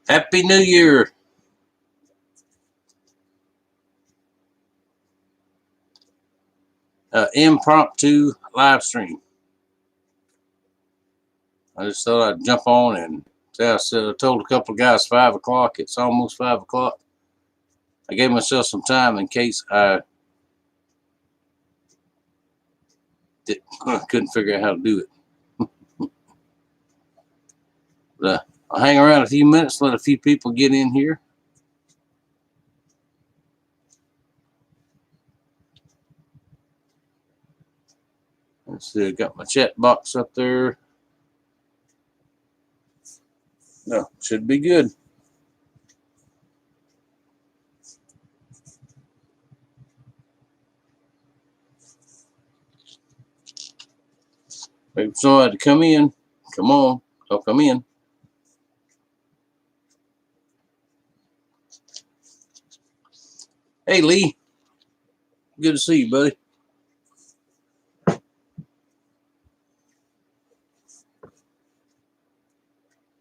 Happy New Year. Impromptu live stream. I just thought I'd jump on and say I told a couple of guys 5 o'clock. It's almost 5 o'clock. I gave myself some time in case I couldn't figure out how to do it. But I'll hang around a few minutes, let a few people get in here. Let's see, I got my chat box up there. No, should be good. Wait for somebody to come in. Come on, don't come in. Hey, Lee. Good to see you, buddy.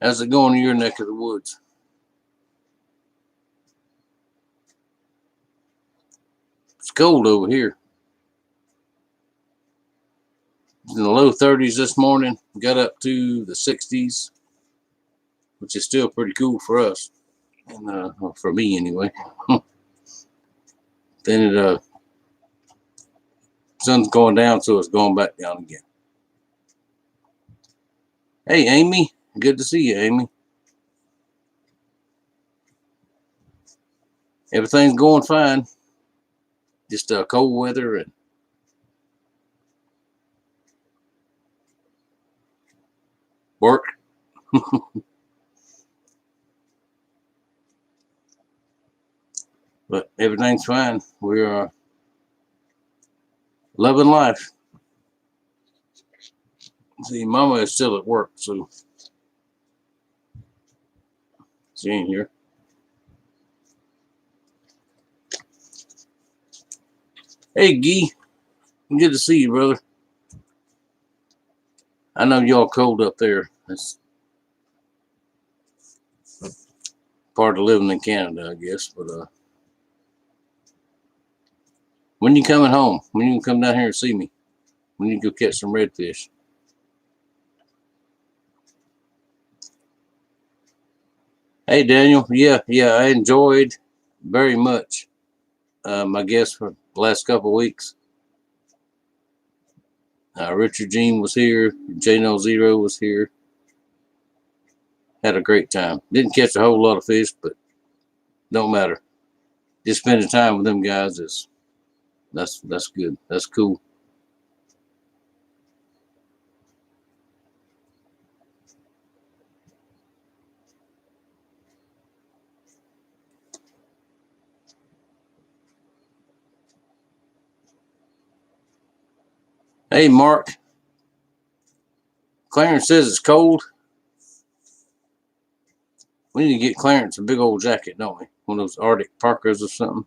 How's it going in your neck of the woods? It's cold over here. In the low 30s this morning, got up to the 60s, which is still pretty cool for us, and for me anyway. Then sun's going down, so it's going back down again. Hey, Amy, good to see you, Amy. Everything's going fine. Just cold weather and work. But everything's fine. We're loving life. See, Mama is still at work, so she ain't here. Hey, Gee, good to see you, brother. I know y'all cold up there. That's part of living in Canada, I guess. But when you coming home? When you can come down here and see me? When you go catch some redfish? Hey, Daniel. Yeah, I enjoyed very much my guest for the last couple of weeks. Richard Jean was here. J-No Zero was here. Had a great time. Didn't catch a whole lot of fish, but don't matter. Just spending time with them guys that's good. That's cool. Hey, Mark. Clarence says it's cold. We need to get Clarence a big old jacket, don't we? One of those Arctic parkas or something.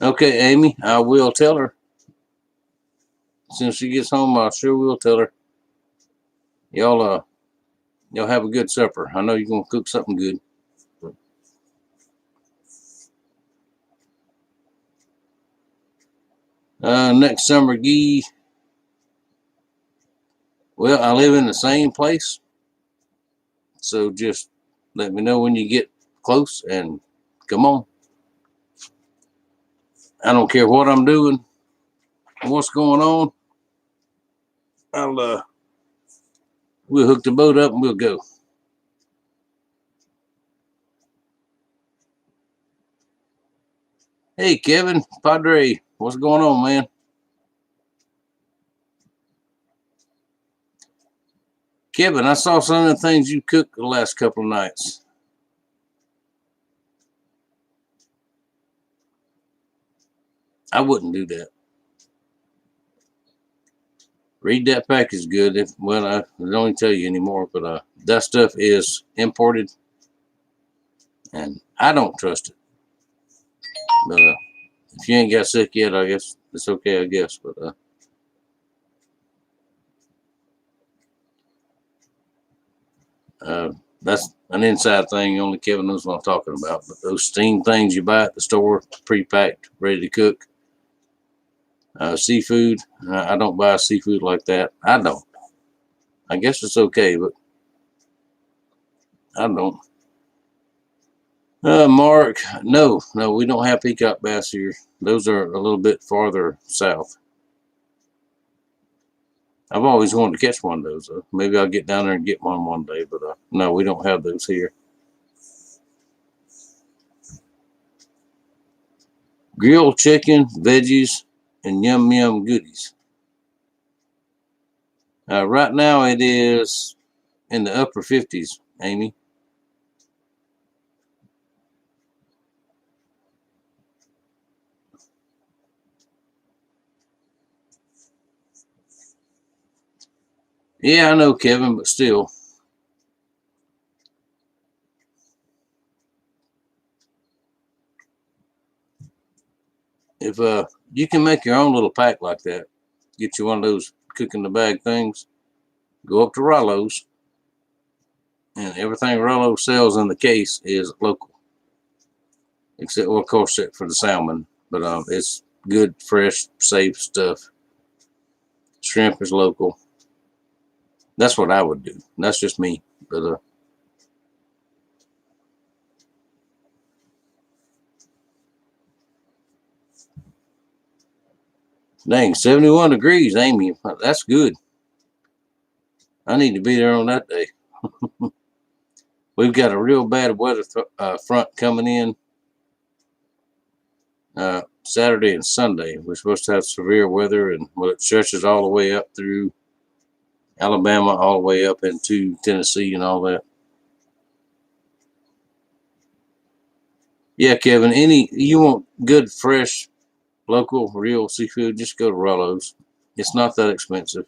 Okay, Amy, I will tell her. As soon as she gets home, I sure will tell her. Y'all have a good supper. I know you're gonna cook something good. Next summer, Gee. Well, I live in the same place, so just let me know when you get close and come on. I don't care what I'm doing, what's going on. We'll hook the boat up and we'll go. Hey, Kevin, Padre, what's going on, man? Kevin, I saw some of the things you cooked the last couple of nights. I wouldn't do that. Read that package good. I don't even tell you anymore, but that stuff is imported, and I don't trust it. But if you ain't got sick yet, I guess it's okay. I guess, but That's an inside thing. Only Kevin knows what I'm talking about. But those steamed things you buy at the store, pre-packed, ready to cook, seafood. I don't buy seafood like that. I don't. I guess it's okay, but I don't. Mark, no, we don't have peacock bass here. Those are a little bit farther south. I've always wanted to catch one of those. Maybe I'll get down there and get one day, but no, we don't have those here. Grilled chicken, veggies, and yum yum goodies. Right now it is in the upper 50s, Amy. Yeah, I know, Kevin, but still. If you can make your own little pack like that, get you one of those cook in the bag things, go up to Rollo's, and everything Rollo sells in the case is local. Except, well, of course, except for the salmon, but it's good, fresh, safe stuff. Shrimp is local. That's what I would do. That's just me, but dang, 71 degrees, Amy. That's good. I need to be there on that day. We've got a real bad weather front coming in Saturday and Sunday. We're supposed to have severe weather, and well, it stretches all the way up through Alabama, all the way up into Tennessee and all that. Yeah, Kevin, you want good, fresh, local, real seafood, just go to Rollo's. It's not that expensive,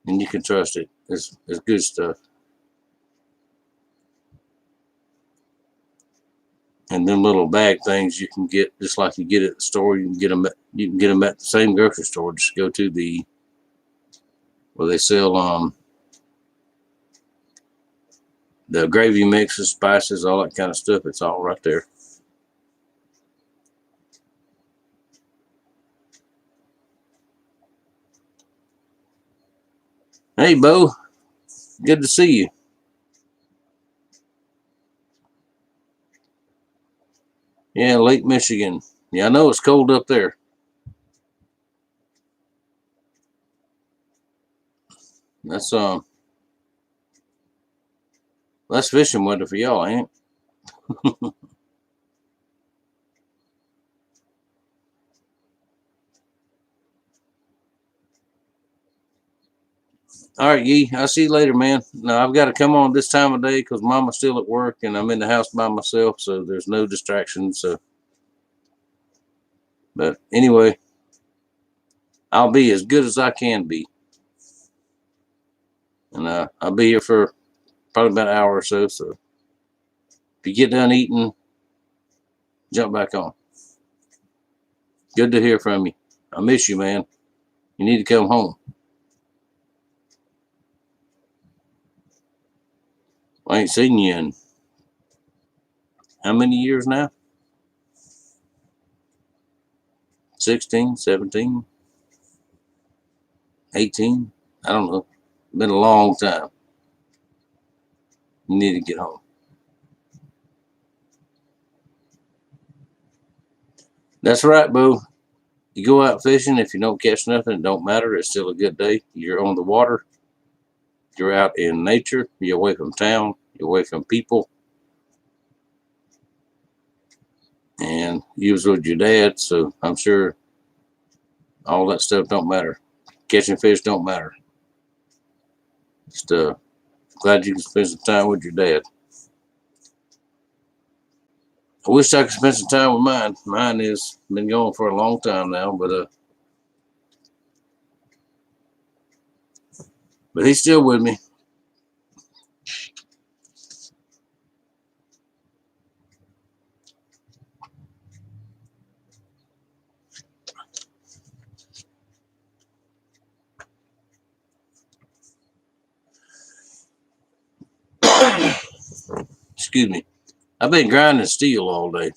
and you can trust it. It's good stuff. And them little bag things you can get just like you get at the store. You can get them. You can get them at the same grocery store. Just go to the where they sell the gravy mixes, spices, all that kind of stuff. It's all right there. Hey, Bo, good to see you. Yeah, Lake Michigan. Yeah, I know it's cold up there. That's that's fishing weather for y'all, ain't it? All right, Yee. I'll see you later, man. Now I've got to come on this time of day because Mama's still at work and I'm in the house by myself, so there's no distractions. So, but anyway, I'll be as good as I can be, and I'll be here for probably about an hour or so. So if you get done eating, jump back on. Good to hear from you. I miss you, man. You need to come home. I ain't seen you in how many years now? 16, 17, 18? I don't know. Been a long time. You need to get home. That's right, Boo. You go out fishing, if you don't catch nothing, it don't matter. It's still a good day. You're on the water. You're out in nature. You're away from town. You're away from people. And you was with your dad, so I'm sure all that stuff don't matter. Catching fish don't matter. Just glad you can spend some time with your dad. I wish I could spend some time with mine. Mine has been going for a long time now, but he's still with me. excuse me. I've been grinding steel all day.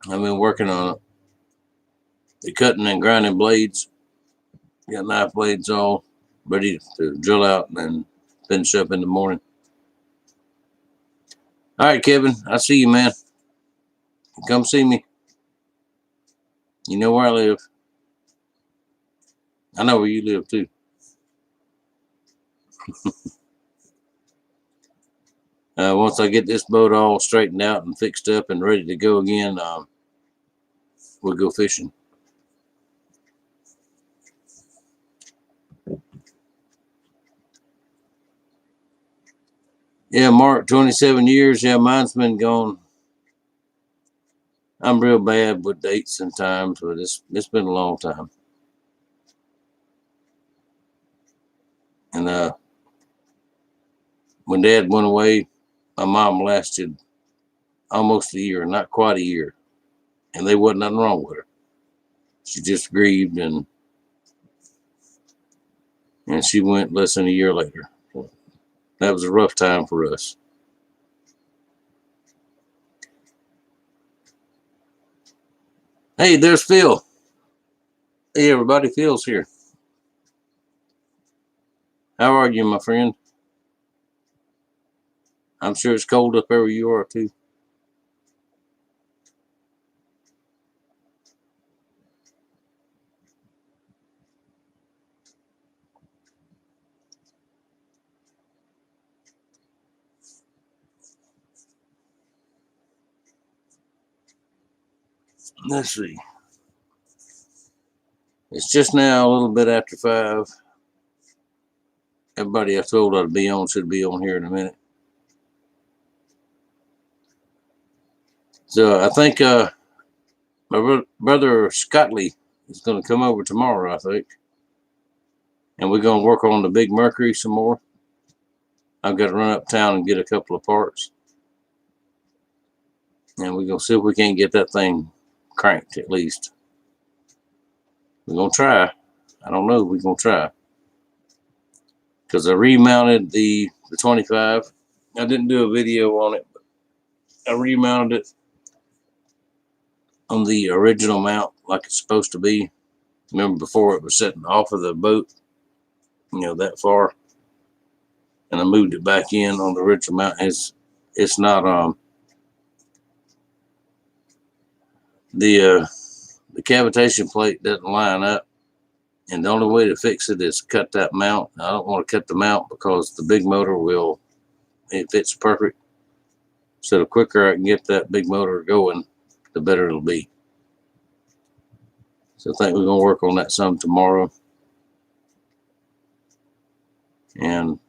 I've been working on it. The cutting and grinding blades. Got knife blades all ready to drill out and then finish up in the morning. All right, Kevin. I see you, man. Come see me. You know where I live. I know where you live too. Once I get this boat all straightened out and fixed up and ready to go again, we'll go fishing. Yeah, Mark, 27 years. Yeah, mine's been gone. I'm real bad with dates and times, but it's been a long time. And when Dad went away, my mom lasted almost a year, not quite a year, and there wasn't nothing wrong with her. She just grieved, and she went less than a year later. That was a rough time for us. Hey, there's Phil. Hey, everybody, Phil's here. How are you, my friend? I'm sure it's cold up where you are, too. Let's see. It's just now a little bit after 5. Everybody I told I'd be on should be on here in a minute. So I think my brother Scottley is going to come over tomorrow, I think. And we're going to work on the Big Mercury some more. I've got to run uptown and get a couple of parts. And we're going to see if we can't get that thing cranked at least. We're going to try. I don't know. We're going to try. Because I remounted the 25. I didn't do a video on it, but I remounted it on the original mount like it's supposed to be. Remember before it was sitting off of the boat, that far. And I moved it back in on the original mount. It's not the cavitation plate doesn't line up, and the only way to fix it is cut that mount. I don't want to cut the mount because the big motor it fits perfect. So the quicker I can get that big motor going, the better it'll be. So I think we're going to work on that some tomorrow. And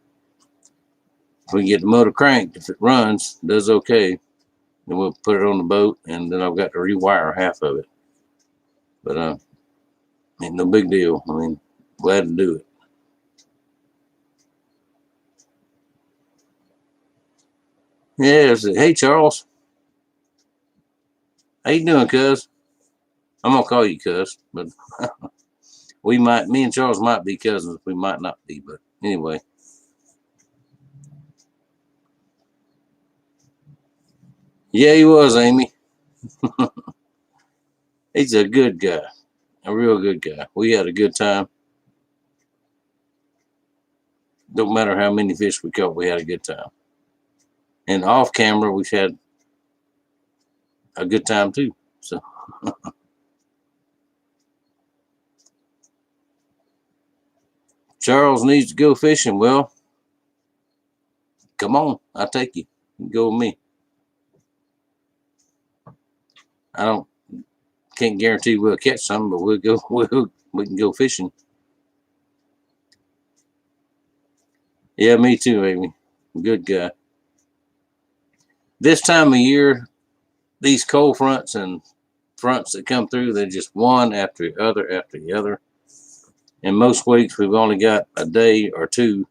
if we can get the motor cranked, if it runs, does okay, then we'll put it on the boat, and then I've got to rewire half of it. But ain't no big deal. I mean, glad to do it. Yeah, hey Charles. How you doing, cuz? I'm gonna call you cuz, but me and Charles might be cousins, we might not be, but anyway. Yeah, he was, Amy. He's a good guy. A real good guy. We had a good time. Don't matter how many fish we caught, we had a good time. And off camera, we've had a good time too. So Charles needs to go fishing. Well, come on, I'll take you. You can go with me. Can't guarantee we'll catch some, but we can go fishing. Yeah, me too, Amy. Good guy. This time of year, these cold fronts and fronts that come through, they're just one after the other after the other. And most weeks we've only got a day or two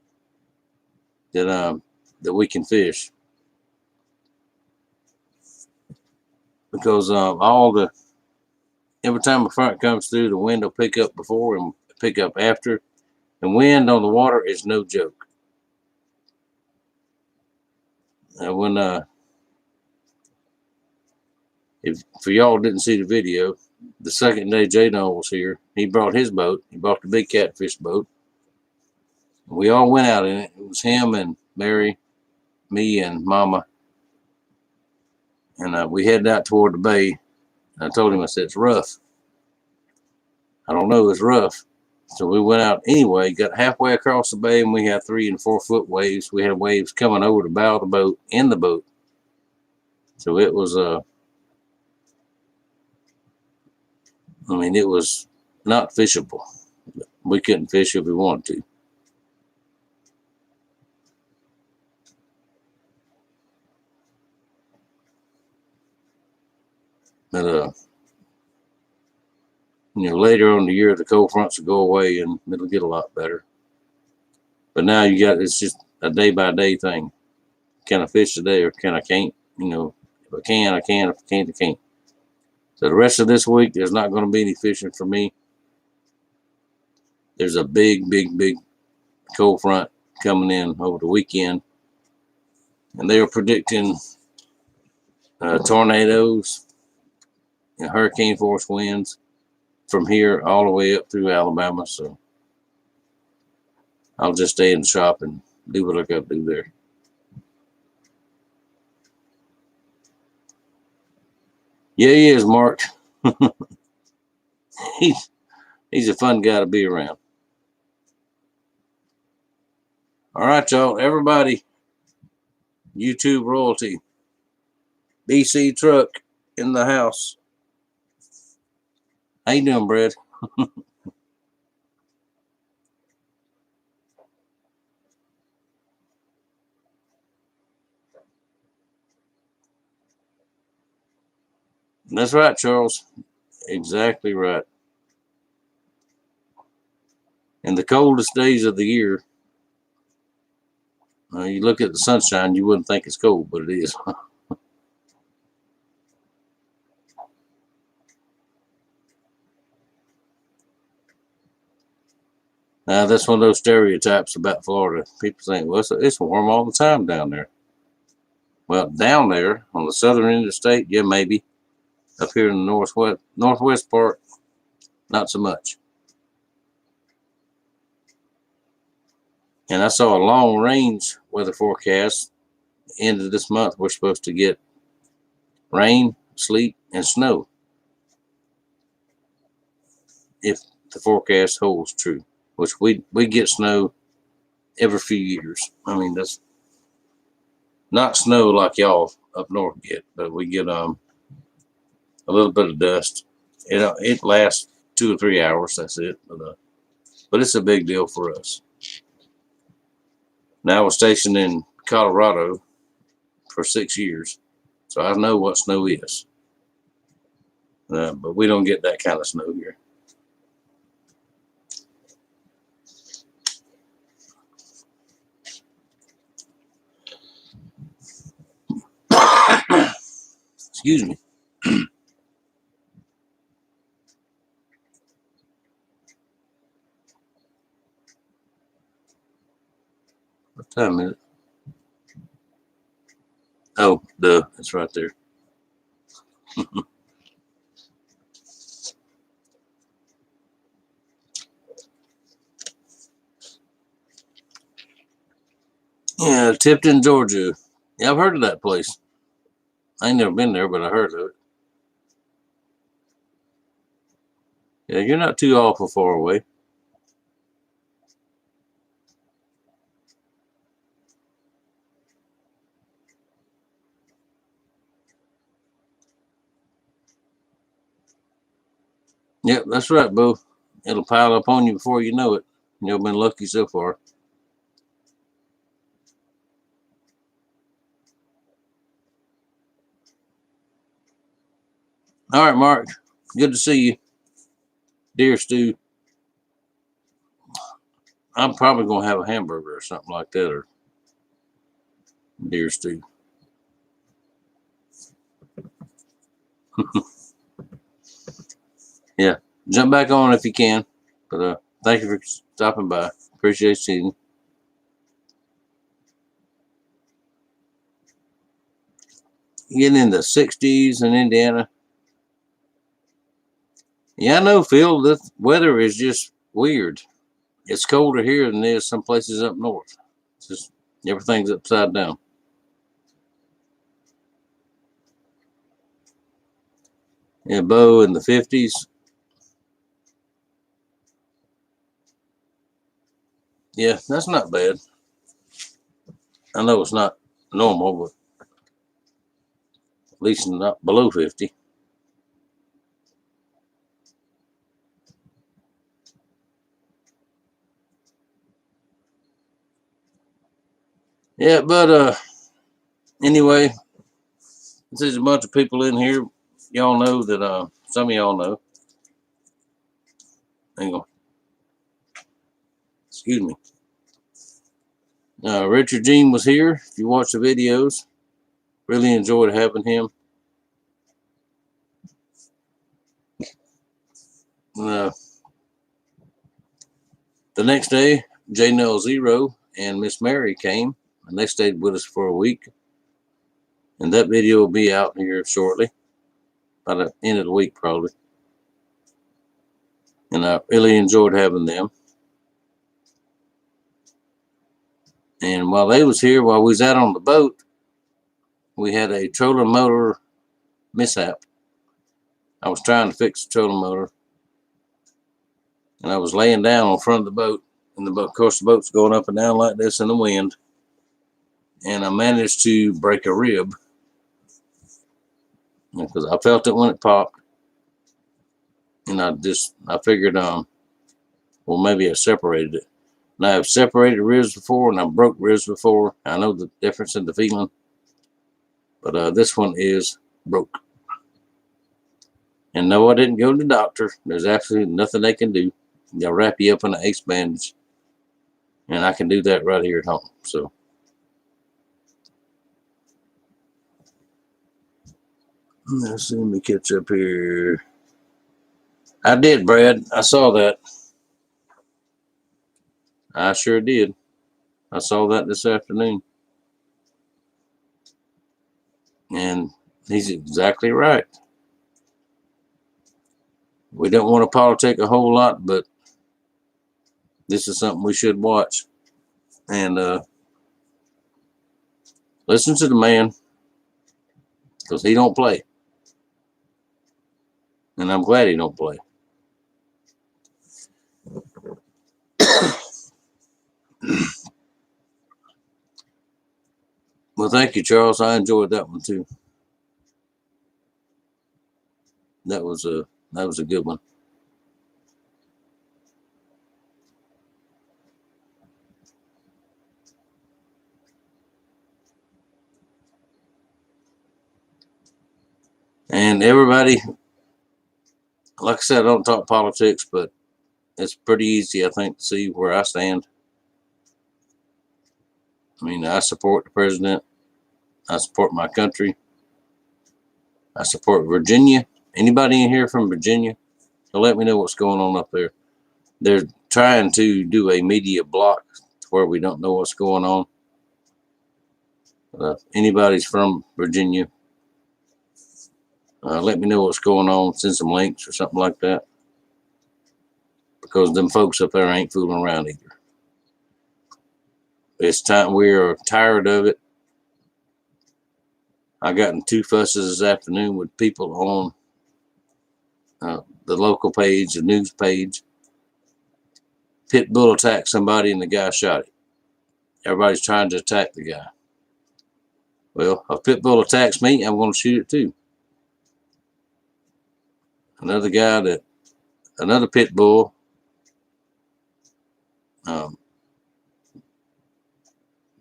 that we can fish. Because every time a front comes through, the wind will pick up before and pick up after. And wind on the water is no joke. when if for y'all didn't see the video, the second day J-Dog was here, he brought his boat. He brought the big catfish boat. We all went out in it. It was him and Mary, me and Mama, and we headed out toward the bay. And I told him, I said, it's rough. I don't know, it's rough. So we went out anyway, got halfway across the bay, and we had 3 and 4 foot waves. We had waves coming over the bow of the boat, in the boat. So it was, I mean, it was not fishable. We couldn't fish if we wanted to. But, later on in the year, the cold fronts will go away and it'll get a lot better. But now it's just a day by day thing. Can I fish today or can I can't? If I can, I can. If I can't, I can't. So the rest of this week, there's not going to be any fishing for me. There's a big, big, big cold front coming in over the weekend. And they are predicting tornadoes and hurricane force winds from here all the way up through Alabama. So I'll just stay in the shop and do what I got to do there. Yeah, he is, Mark. He's a fun guy to be around. All right, y'all. Everybody, YouTube royalty. BC Truck in the house. How you doing, Brad? That's right, Charles. Exactly right. In the coldest days of the year, you look at the sunshine, you wouldn't think it's cold, but it is. That's one of those stereotypes about Florida. People think, well, it's warm all the time down there. Well, down there on the southern end of the state, yeah, maybe. Up here in the northwest part, not so much. And I saw a long range weather forecast. End of this month, we're supposed to get rain, sleet, and snow if the forecast holds true. Which we get snow every few years. I mean, that's not snow like y'all up north get, but we get a little bit of dust. It lasts 2 or 3 hours. That's it. But it's a big deal for us. Now we're stationed in Colorado for 6 years, so I know what snow is. But we don't get that kind of snow here. Excuse me. What time is it? Oh, duh, it's right there. Yeah, Tipton, Georgia. Yeah, I've heard of that place. I ain't never been there, but I heard of it. Yeah, you're not too awful far away. Yep, that's right, Bo. It'll pile up on you before you know it. You've been lucky so far. All right, Mark. Good to see you. Deer stew. I'm probably going to have a hamburger or something like that, or deer stew. Yeah, jump back on if you can. But thank you for stopping by. Appreciate seeing you. getting in the 60s in Indiana. Yeah, I know, Phil. The weather is just weird. It's colder here than it is some places up north. It's just everything's upside down. Yeah, Bo in the 50s. Yeah, that's not bad. I know it's not normal, but at least not below 50. Yeah, but anyway, there's a bunch of people in here. Y'all know that some of y'all know. Hang on. Excuse me. Richard Jean was here. If you watch the videos, really enjoyed having him. Uh, the next day, J Nell Zero and Miss Mary came, and they stayed with us for a week. And that video will be out here shortly, by the end of the week probably. And I really enjoyed having them. And while they was here, while we was out on the boat, we had a trolling motor mishap. I was trying to fix the trolling motor, and I was laying down on front of the boat, and the boat, of course, the boat's going up and down like this in the wind, and I managed to break a rib because I felt it when it popped, and I figured, well, maybe I separated it. And I have separated ribs before, and I broke ribs before. I know the difference in the feeling, but this one is broke. And no, I didn't go to the doctor. There's absolutely nothing they can do. They'll wrap you up in an ace bandage, and I can do that right here at home. So let's see, let me catch up here. I did, Brad. I saw that. I sure did. I saw that this afternoon. And he's exactly right. We don't want to politic a whole lot, but this is something we should watch. And listen to the man, because he don't play. And I'm glad he don't play. Well, thank you, Charles. I enjoyed that one too. That was a good one. And everybody, like I said, I don't talk politics, but it's pretty easy, I think, to see where I stand. I mean, I support the president. I support my country. I support Virginia. Anybody in here from Virginia? So let me know what's going on up there. They're trying to do a media block to where we don't know what's going on. Anybody's from Virginia, let me know what's going on. Send some links or something like that. Because them folks up there ain't fooling around either. It's time. We are tired of it. I got in two fusses this afternoon with people on the local page, the news page. Pit bull attacked somebody and the guy shot it. Everybody's trying to attack the guy. Well, if a pit bull attacks me, I'm going to shoot it too. Another pit bull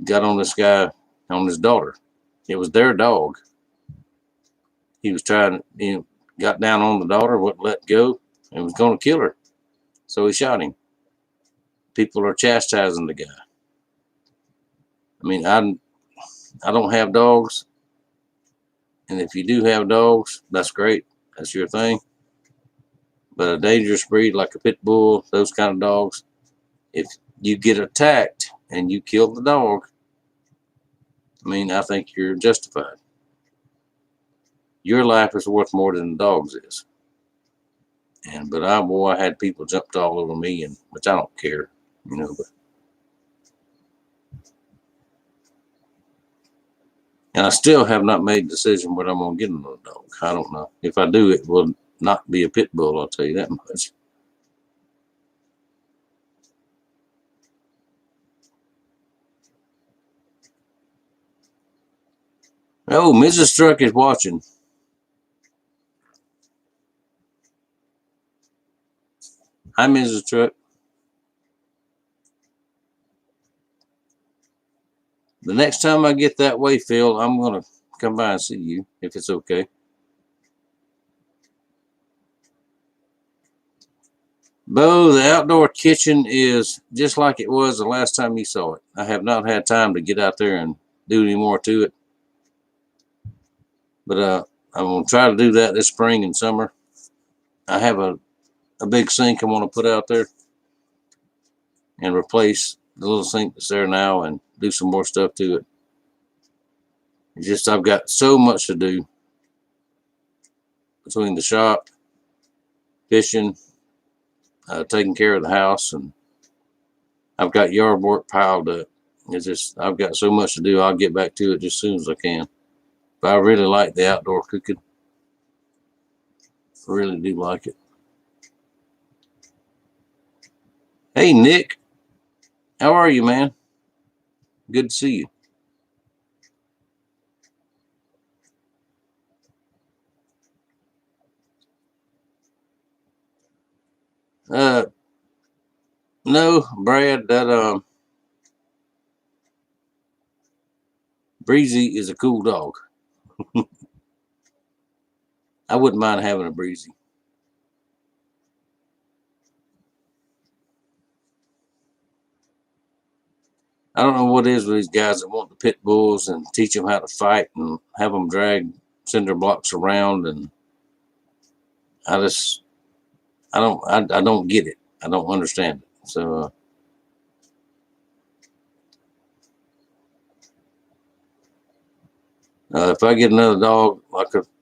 got on this guy, on his daughter. It was their dog. He was trying to, got down on the daughter, wouldn't let go, and was going to kill her. So he shot him. People are chastising the guy. I mean, I don't have dogs, and if you do have dogs, that's great. That's your thing. But a dangerous breed like a pit bull, those kind of dogs, if you get attacked and you kill the dog, I mean, I think you're justified. Your life is worth more than the dog's is. But I had people jumped all over me, and which I don't care, But and I still have not made a decision whether I'm gonna get another dog. I don't know. If I do, it will not be a pit bull. I'll tell you that much. Oh, Mrs. Truck is watching. Hi, Mrs. Truck. The next time I get that way, Phil, I'm gonna come by and see you if it's okay. Bo, the outdoor kitchen is just like it was the last time you saw it. I have not had time to get out there and do any more to it. But I'm going to try to do that this spring and summer. I have a big sink I want to put out there and replace the little sink that's there now and do some more stuff to it. It's just I've got so much to do between the shop, fishing, taking care of the house, and I've got yard work piled up. It's just I've got so much to do. I'll get back to it just as soon as I can. But I really like the outdoor cooking. I really do like it. Hey, Nick. How are you, man? Good to see you. No, Brad, that Breezy is a cool dog. I wouldn't mind having a Breezy. I don't know what it is with these guys that want the pit bulls and teach them how to fight and have them drag cinder blocks around, and I don't get it. I don't understand it. So if I get another dog,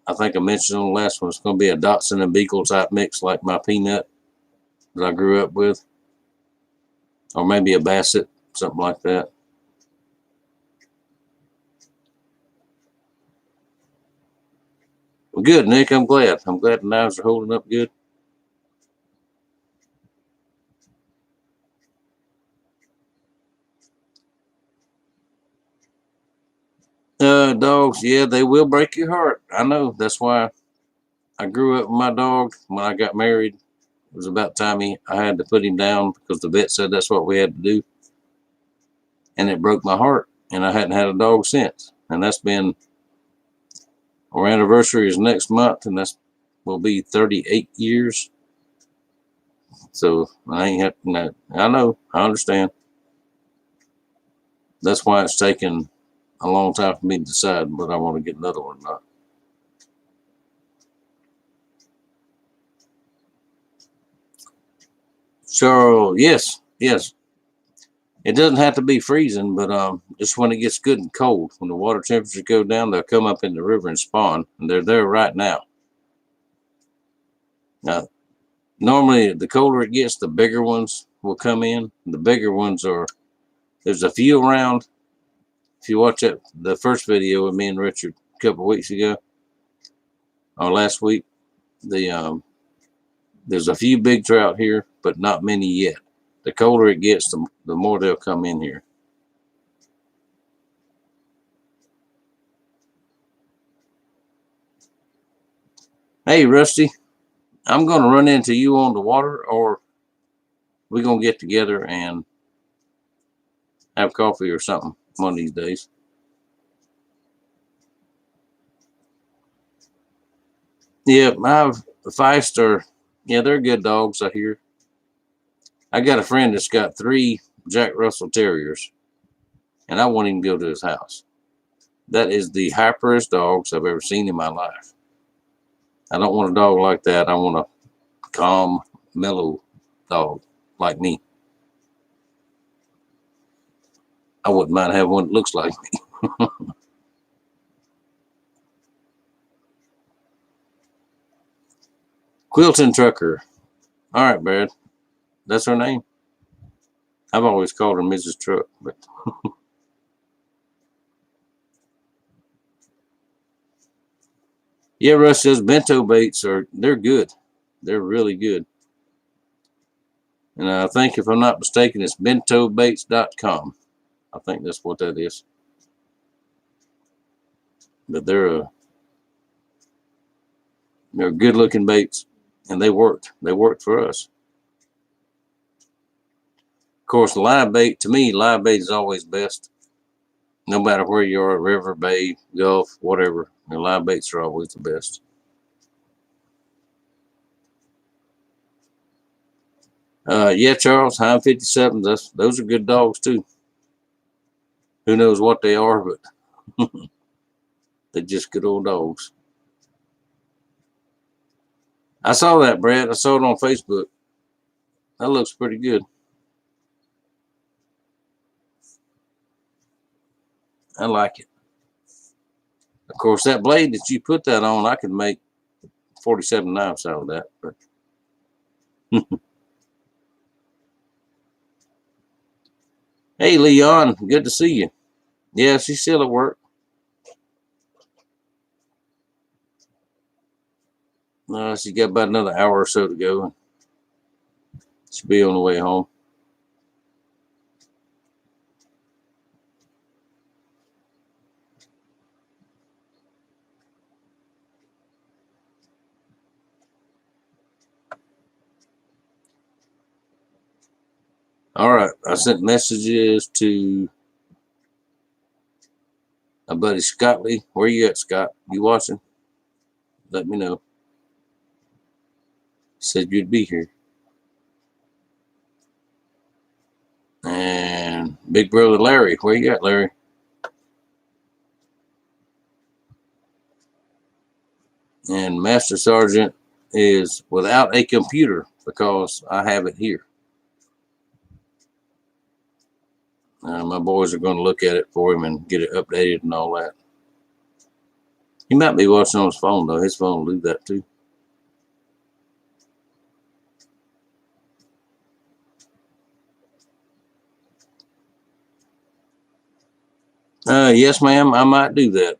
I think I mentioned on the last one, it's going to be a Dotson and Beagle type mix like my Peanut that I grew up with, or maybe a Basset, something like that. Well, good, Nick. I'm glad. I'm glad the knives are holding up good. Dogs, yeah, they will break your heart. I know. That's why I grew up with my dog. When I got married, it was about time I had to put him down because the vet said that's what we had to do. And it broke my heart. And I hadn't had a dog since. And that's been, our anniversary is next month, and that's will be 38 years. So I ain't had, no, I know, I understand. That's why it's taken a long time for me to decide whether I want to get another one or not. So yes, yes. It doesn't have to be freezing, but just when it gets good and cold, when the water temperatures go down, they'll come up in the river and spawn, and they're there right now. Now, normally, the colder it gets, the bigger ones will come in. The bigger ones are there's a few around. If you watch the first video with me and Richard a couple of weeks ago or last week, there's a few big trout here, but not many yet. The colder it gets, the more they'll come in here. Hey, Rusty, I'm going to run into you on the water, or we're going to get together and have coffee or something one of these days. Yeah, my Feist yeah, they're good dogs, I hear. I got a friend that's got 3 Jack Russell Terriers, and I want him to go to his house. That is the hyperest dogs I've ever seen in my life. I don't want a dog like that. I want a calm, mellow dog like me. I wouldn't mind having one that looks like me. Quilton Trucker. All right, Brad. That's her name. I've always called her Mrs. Truck, but yeah, Russ says bento baits they're good. They're really good. And I think, if I'm not mistaken, it's bentobaits.com. I think that's what that is. But they're good looking baits, and they worked. They worked for us. Of course, live bait, to me, live bait is always best. No matter where you are, river, bay, gulf, whatever, the live baits are always the best. Yeah, Charles, Heim 57s, those are good dogs too. Who knows what they are, but they're just good old dogs. I saw that, Brad. I saw it on Facebook. That looks pretty good. I like it. Of course, that blade that you put that on, I could make 47 knives out of that. But hey, Leon, good to see you. Yeah, she's still at work. She's got about another hour or so to go. She'll be on the way home. All right, I sent messages to my buddy Scott Lee. Where you at, Scott? You watching? Let me know. Said you'd be here. And big brother Larry, where you at, Larry? And Master Sergeant is without a computer because I have it here. My boys are going to look at it for him and get it updated and all that. He might be watching on his phone, though. His phone will do that, too. Yes, ma'am, I might do that.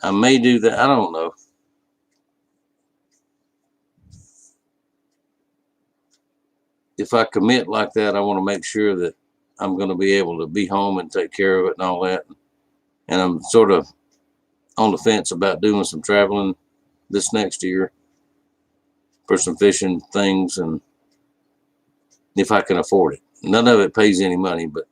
I may do that. I don't know. If I commit like that, I want to make sure that I'm going to be able to be home and take care of it and all that. And I'm sort of on the fence about doing some traveling this next year for some fishing things, and if I can afford it. None of it pays any money, but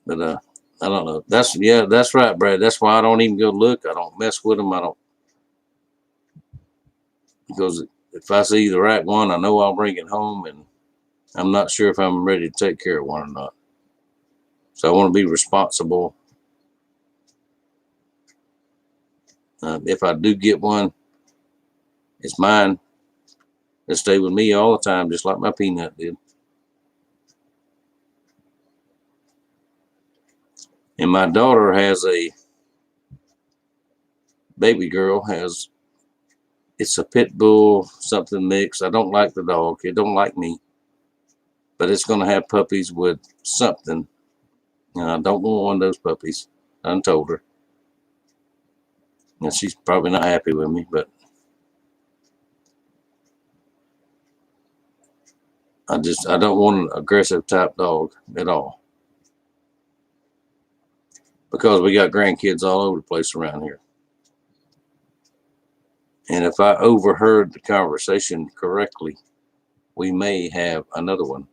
I don't know. That's right, Brad. That's why I don't even go look. I don't mess with them. I don't, because if I see the right one, I know I'll bring it home, and I'm not sure if I'm ready to take care of one or not. So I want to be responsible. If I do get one, it's mine. It'll stay with me all the time, just like my peanut did. And my daughter has a baby girl, it's a pit bull something mix. I don't like the dog. It don't like me. But it's going to have puppies with something. And I don't want one of those puppies. I told her. And she's probably not happy with me, but I don't want an aggressive type dog at all. Because we got grandkids all over the place around here. And if I overheard the conversation correctly, we may have another one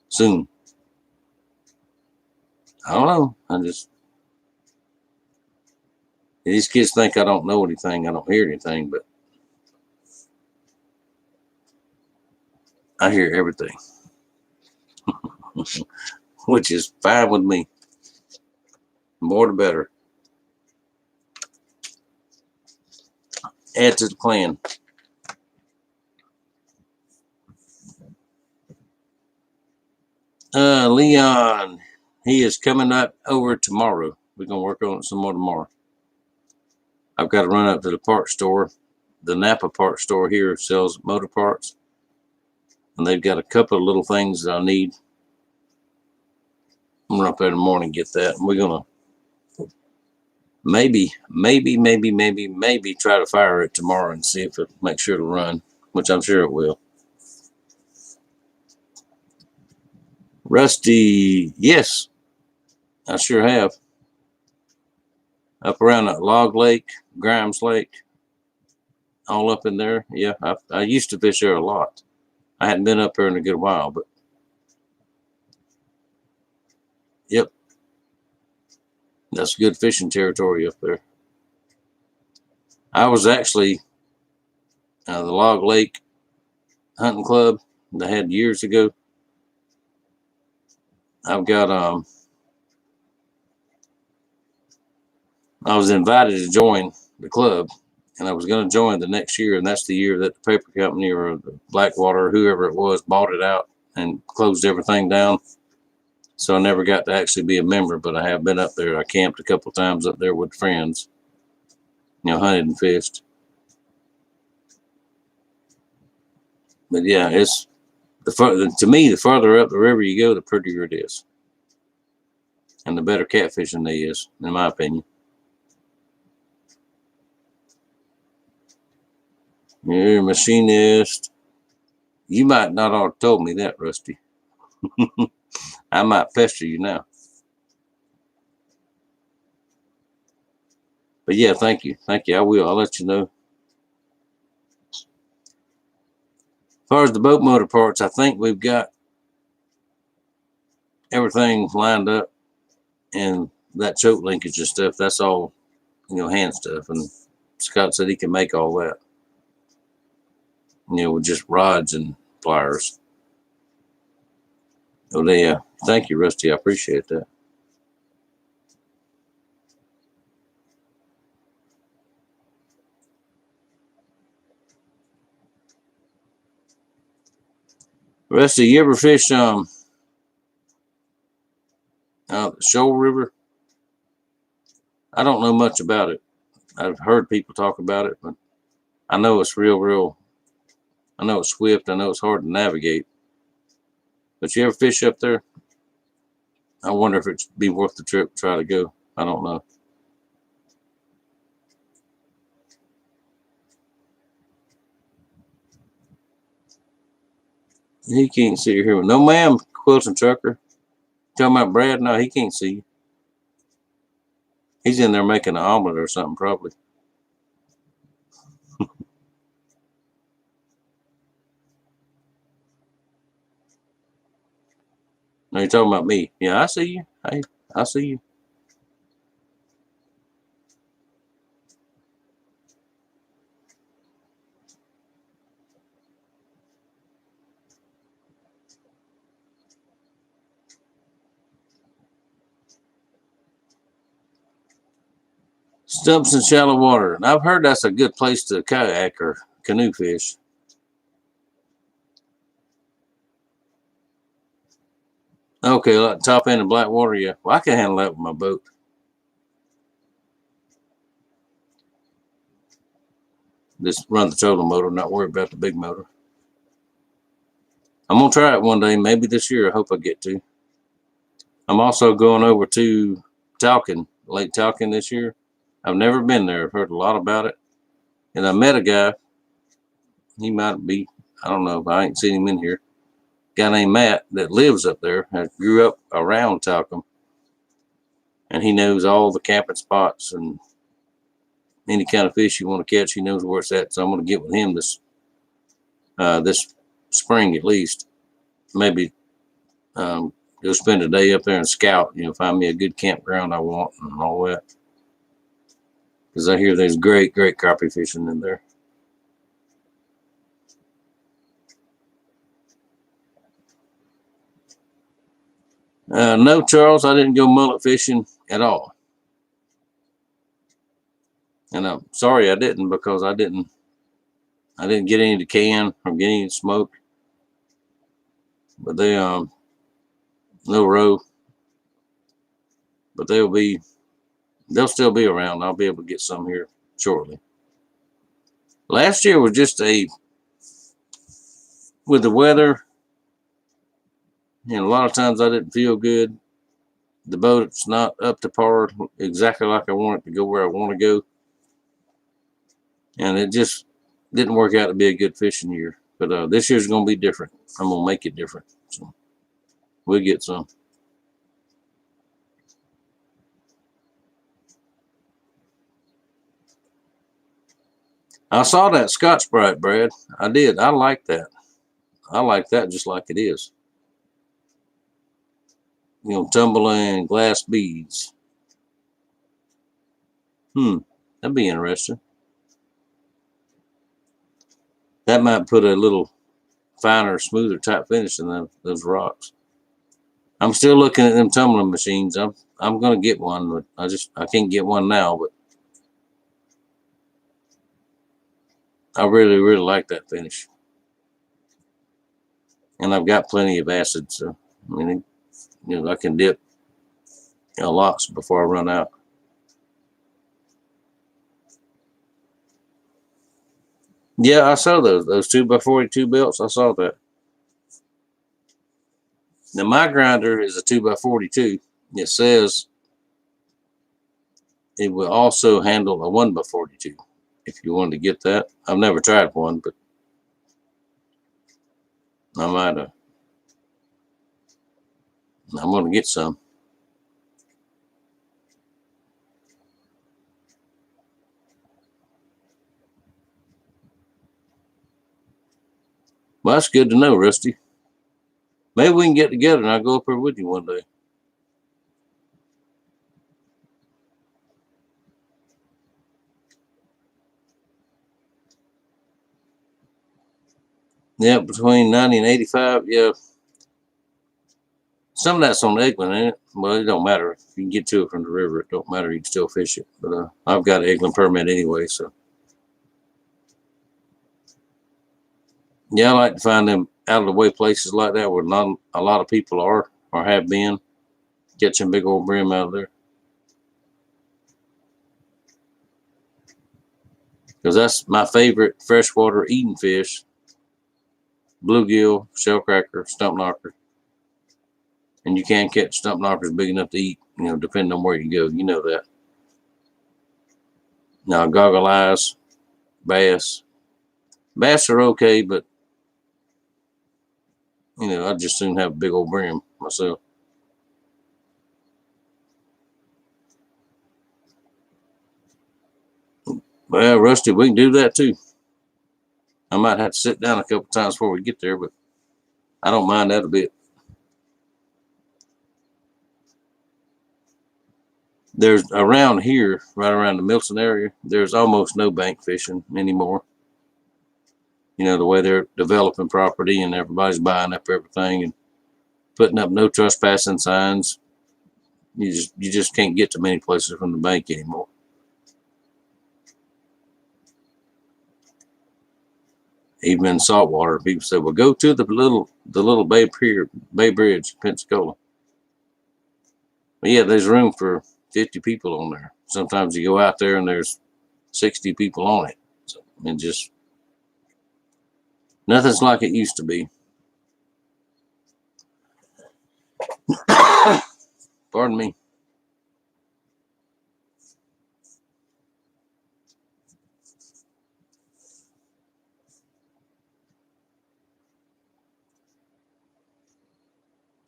soon. I don't know. These kids think I don't know anything. I don't hear anything, but I hear everything, which is fine with me. The more the better. Add to the clan. Leon, he is coming up over tomorrow. We're gonna work on it some more tomorrow. I've got to run up to the parts store. The Napa parts store here sells motor parts, and they've got a couple of little things that I need. I'm gonna run up there in the morning and get that. And we're gonna maybe try to fire it tomorrow and see if it makes sure to run, which I'm sure it will. Rusty, yes, I sure have. Up around that Log Lake, Grimes Lake, all up in there. Yeah, I used to fish there a lot. I hadn't been up there in a good while, but yep, that's good fishing territory up there. I was actually the Log Lake Hunting Club they had years ago. I've got I was invited to join the club, and I was going to join the next year, and that's the year that the paper company or the Blackwater or whoever it was bought it out and closed everything down. So I never got to actually be a member, but I have been up there. I camped a couple times up there with friends, hunted and fished. But yeah, it's to me, the further up the river you go, the prettier it is, and the better catfishing there is, in my opinion. You're a machinist. You might not have told me that, Rusty. I might pester you now. But yeah, thank you. Thank you. I will. I'll let you know. As far as the boat motor parts, I think we've got everything lined up, and that choke linkage and stuff, that's all, hand stuff. And Scott said he can make all that, with just rods and pliers. Oh, yeah. Thank you, Rusty. I appreciate that. Rusty, you ever fish the Shoal River? I don't know much about it. I've heard people talk about it, but I know it's real. I know it's swift. I know it's hard to navigate. But you ever fish up there? I wonder if it'd be worth the trip to try to go. I don't know. He can't see you here. No, ma'am, Quilton Trucker. Talking about Brad? No, he can't see you. He's in there making an omelet or something, probably. No, you're talking about me. Yeah, I see you. Hey, I see you. Stumps in shallow water. And I've heard that's a good place to kayak or canoe fish. Okay, like top end of Blackwater, yeah. Well, I can handle that with my boat. Just run the trolling motor, not worry about the big motor. I'm going to try it one day, maybe this year. I hope I get to. I'm also going over to Talcon, Lake Talcon this year. I've never been there. I've heard a lot about it. And I met a guy. He might be, I don't know, I ain't seen him in here. Guy named Matt that lives up there. I grew up around Talcon. And he knows all the camping spots and any kind of fish you want to catch. He knows where it's at. So I'm going to get with him this spring at least. Maybe go spend a day up there and scout, find me a good campground I want and all that. Because I hear there's great crappie fishing in there. No, Charles, I didn't go mullet fishing at all. And I'm sorry I didn't, because I didn't get any to can or get any to smoke. But they no roe. But they'll be they'll still be around. I'll be able to get some here shortly. Last year was just with the weather, and a lot of times I didn't feel good. The boat's not up to par exactly like I want it to go where I want to go. And it just didn't work out to be a good fishing year. But this year's going to be different. I'm going to make it different. So we'll get some. I saw that Scotch Brite, Brad. I did. I like that. I like that just like it is. Tumbling glass beads. That'd be interesting. That might put a little finer, smoother type finish in those rocks. I'm still looking at them tumbling machines. I'm gonna get one, but I can't get one now. But I really like that finish, and I've got plenty of acid, so I mean, I can dip lots before I run out. Yeah, I saw those 2x42 belts. I saw that. Now my grinder is a 2x42. It says it will also handle a 1x42 if you wanted to get that. I've never tried one, but I might have. I'm going to get some. Well, that's good to know, Rusty. Maybe we can get together and I'll go up there with you one day. Yeah, between 90 and 85. Yeah. Some of that's on Eglin, ain't it? Well, it don't matter. If you can get to it from the river, it don't matter. You can still fish it. But I've got an Eglin permit anyway, so. Yeah, I like to find them out of the way places like that where not a lot of people are or have been. Catching big old brim out of there. Because that's my favorite freshwater eating fish. Bluegill, shellcracker, stump knocker. And you can catch stump knockers big enough to eat, depending on where you go. You know that. Now, goggle eyes, bass. Bass are okay, but, I'd just soon have a big old brim myself. Well, Rusty, we can do that too. I might have to sit down a couple times before we get there, but I don't mind that a bit. There's around here, right around the Milton area, there's almost no bank fishing anymore. The way they're developing property and everybody's buying up everything and putting up no trespassing signs. You just can't get to many places from the bank anymore. Even in saltwater, people say, "Well, go to the little Bay Bridge, Pensacola." But yeah, there's room for 50 people on there. Sometimes you go out there and there's 60 people on it. So it just nothing's like it used to be. Pardon me.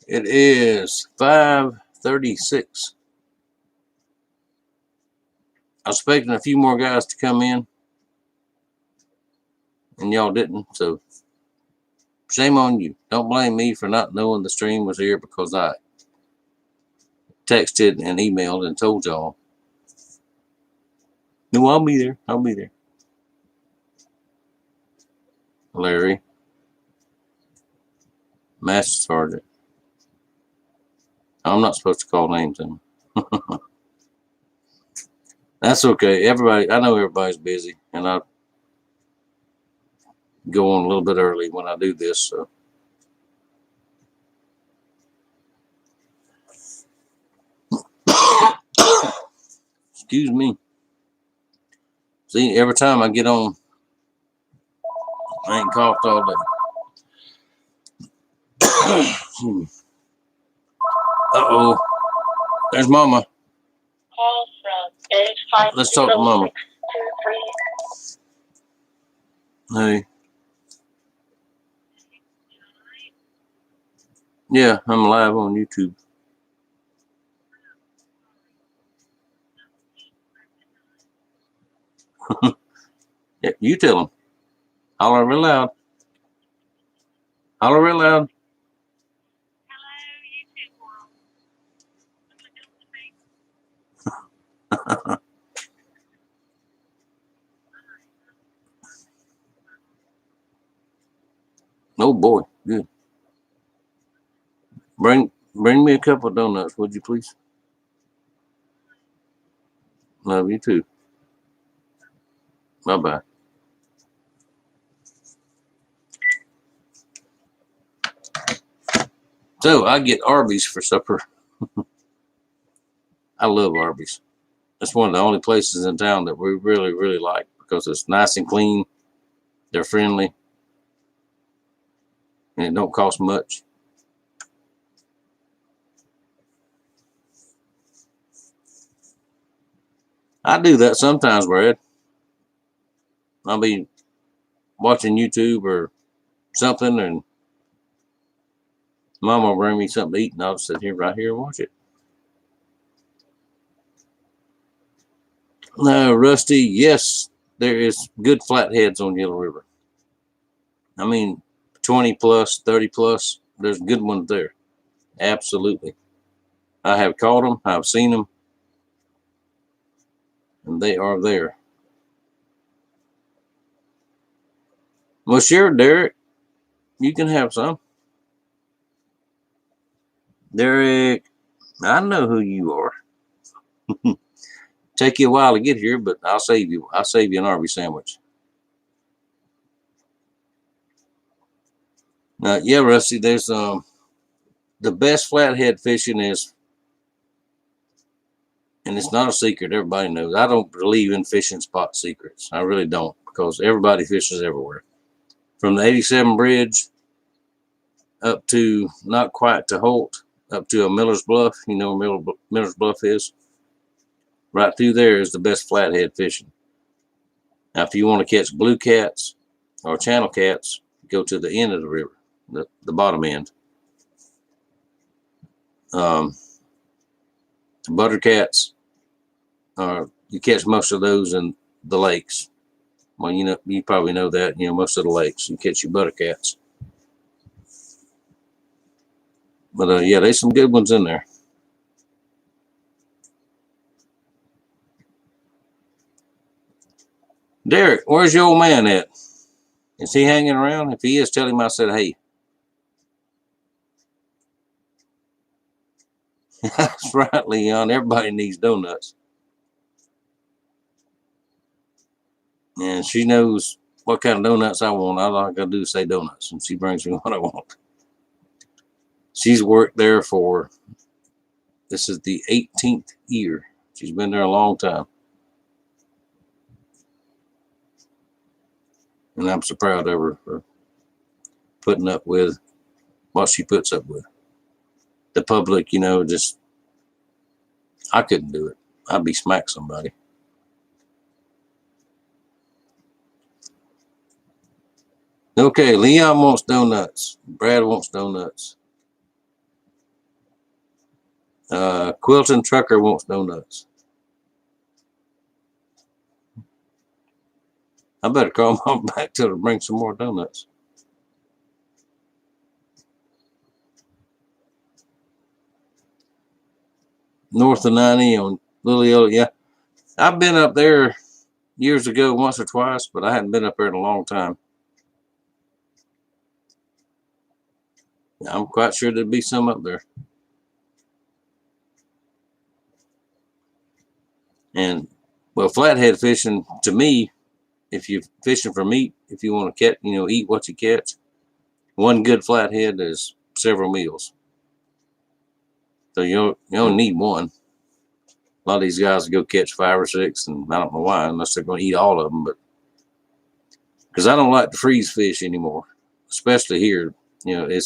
It is 5:36. I was expecting a few more guys to come in, and y'all didn't. So shame on you. Don't blame me for not knowing the stream was here because I texted and emailed and told y'all. No, I'll be there. I'll be there. Larry, Master Sergeant. I'm not supposed to call names in. That's okay. I know everybody's busy, and I go on a little bit early when I do this. So. Excuse me. See, every time I get on, I ain't coughed all day. Uh-oh. There's Mama. Call from 85. Let's talk to Mama. Hey. Yeah, I'm live on YouTube. Yeah, you tell them. Holler real loud. Holler real loud. Oh boy, good. Bring me a couple of donuts, would you please? Love you too. Bye-bye. So I get Arby's for supper. I love Arby's. It's one of the only places in town that we really, really like because it's nice and clean. They're friendly. And it don't cost much. I do that sometimes, Brad. I'll be watching YouTube or something, and Mom will bring me something to eat, and I'll just sit here right here and watch it. No, Rusty, yes, there is good flatheads on Yellow River. I mean, 20 plus, 30 plus, there's good ones there. Absolutely. I have caught them, I've seen them, and they are there. Well, sure, Derek, you can have some. Derek, I know who you are. Take you a while to get here, but I'll save you. I'll save you an Arby's sandwich. Yeah, Rusty, there's the best flathead fishing is, and it's not a secret, everybody knows. I don't believe in fishing spot secrets. I really don't, because everybody fishes everywhere. From the 87 bridge up to not quite to Holt, up to a Miller's Bluff. You know where Miller's Bluff is? Right through there is the best flathead fishing. Now, if you want to catch blue cats or channel cats, go to the end of the river, the bottom end. Buttercats, you catch most of those in the lakes. Well, you probably know that. Most of the lakes, you catch your buttercats. But yeah, there's some good ones in there. Derek, where's your old man at? Is he hanging around? If he is, tell him I said hey. That's right, Leon. Everybody needs donuts. And she knows what kind of donuts I want. All I gotta do is say donuts, and she brings me what I want. She's worked there this is the 18th year. She's been there a long time. And I'm so proud of her for putting up with what she puts up with. The public, just, I couldn't do it. I'd be smack somebody. Okay, Leon wants donuts. Brad wants donuts. Quilton Trucker wants donuts. I better call Mom back till to bring some more donuts. North of 90 on Lily. Yeah, I've been up there years ago once or twice, but I hadn't been up there in a long time. I'm quite sure there'd be some up there. And, well, flathead fishing, to me, if you're fishing for meat, if you want to catch, eat what you catch, one good flathead is several meals. So you don't need one. A lot of these guys go catch 5 or 6, and I don't know why, unless they're going to eat all of them. But because I don't like to freeze fish anymore, especially here. You know, you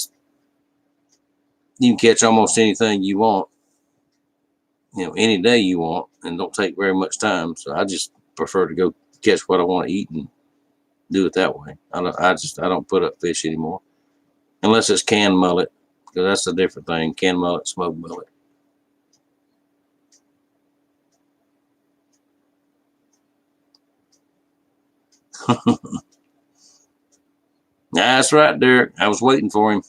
can catch almost anything you want, any day you want, and don't take very much time. So I just prefer to go catch what I want to eat and do it that way. I don't put up fish anymore, unless it's canned mullet, because that's a different thing. Canned mullet, smoked mullet. That's right, Derek. I was waiting for him.